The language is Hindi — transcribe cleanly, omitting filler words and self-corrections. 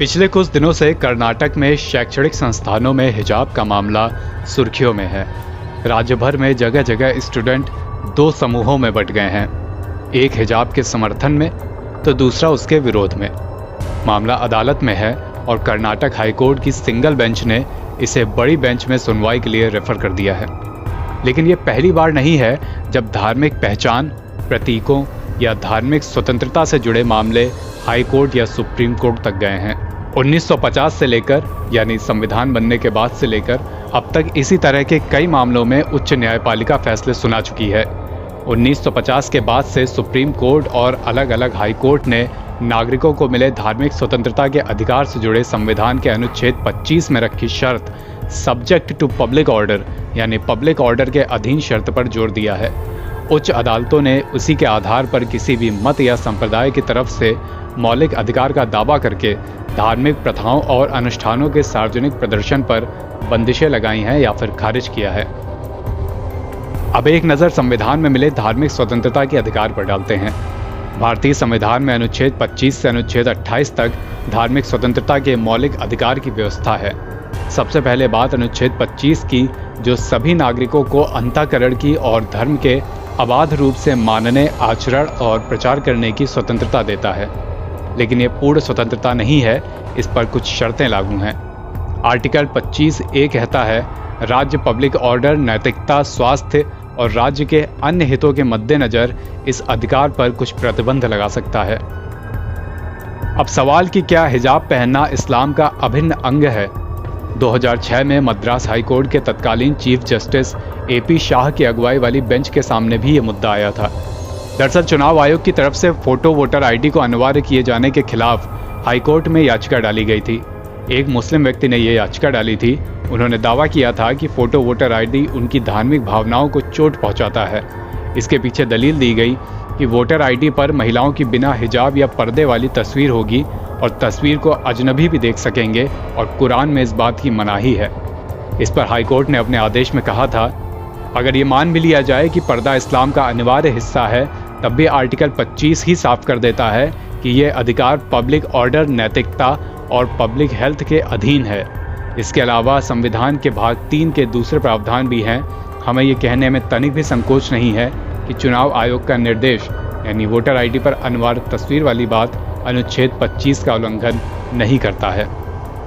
पिछले कुछ दिनों से कर्नाटक में शैक्षणिक संस्थानों में हिजाब का मामला सुर्खियों में है। राज्य भर में जगह जगह स्टूडेंट दो समूहों में बंट गए हैं, एक हिजाब के समर्थन में तो दूसरा उसके विरोध में। मामला अदालत में है और कर्नाटक हाईकोर्ट की सिंगल बेंच ने इसे बड़ी बेंच में सुनवाई के लिए रेफर कर दिया है। लेकिन ये पहली बार नहीं है जब धार्मिक पहचान, प्रतीकों या धार्मिक स्वतंत्रता से जुड़े मामले हाईकोर्ट या सुप्रीम कोर्ट तक गए हैं। 1950 से लेकर यानी संविधान बनने के बाद से लेकर अब तक इसी तरह के कई मामलों में उच्च न्यायपालिका फैसले सुना चुकी है। 1950 के बाद से सुप्रीम कोर्ट और अलग अलग हाई कोर्ट ने नागरिकों को मिले धार्मिक स्वतंत्रता के अधिकार से जुड़े संविधान के अनुच्छेद 25 में रखी शर्त सब्जेक्ट टू पब्लिक ऑर्डर यानी पब्लिक ऑर्डर के अधीन शर्त पर जोर दिया है। उच्च अदालतों ने उसी के आधार पर किसी भी मत या संप्रदाय की तरफ से मौलिक अधिकार का दावा करके धार्मिक प्रथाओं और अनुष्ठानों के सार्वजनिक प्रदर्शन पर बंदिशें लगाई हैं या फिर खारिज किया है। अब एक नज़र संविधान में मिले धार्मिक स्वतंत्रता के अधिकार पर डालते हैं। भारतीय संविधान में अनुच्छेद 25 से अनुच्छेद 28 तक धार्मिक स्वतंत्रता के मौलिक अधिकार की व्यवस्था है। सबसे पहले बात अनुच्छेद 25 की, जो सभी नागरिकों को अंतःकरण की और धर्म के अबाध रूप से मानने, आचरण और प्रचार करने की स्वतंत्रता देता है। लेकिन ये पूर्ण स्वतंत्रता नहीं है, इस पर कुछ शर्तें लागू हैं। आर्टिकल 25A कहता है, राज्य पब्लिक ऑर्डर, नैतिकता, स्वास्थ्य और राज्य के अन्य हितों के मद्देनजर इस अधिकार पर कुछ प्रतिबंध लगा सकता है। अब सवाल कि क्या हिजाब पहनना इस्लाम का अभिन्न अंग है? 2006 में मद्रास हाईकोर्ट के तत्कालीन चीफ जस्टिस AP शाह की अगुवाई वाली बेंच के सामने भी ये मुद्दा आया था। दरअसल चुनाव आयोग की तरफ से फोटो वोटर ID को अनिवार्य किए जाने के खिलाफ हाईकोर्ट में याचिका डाली गई थी। एक मुस्लिम व्यक्ति ने ये याचिका डाली थी। उन्होंने दावा किया था कि फोटो वोटर ID उनकी धार्मिक भावनाओं को चोट पहुंचाता है। इसके पीछे दलील दी गई कि वोटर ID पर महिलाओं की बिना हिजाब या पर्दे वाली तस्वीर होगी और तस्वीर को अजनबी भी देख सकेंगे और कुरान में इस बात की मनाही है। इस पर हाईकोर्ट ने अपने आदेश में कहा था, अगर ये मान भी लिया जाए कि पर्दा इस्लाम का अनिवार्य हिस्सा है, तब भी आर्टिकल 25 ही साफ कर देता है कि ये अधिकार पब्लिक ऑर्डर, नैतिकता और पब्लिक हेल्थ के अधीन है। इसके अलावा संविधान के भाग 3 के दूसरे प्रावधान भी हैं। हमें ये कहने में तनिक भी संकोच नहीं है कि चुनाव आयोग का निर्देश यानी वोटर ID पर अनिवार्य तस्वीर वाली बात अनुच्छेद 25 का उल्लंघन नहीं करता है।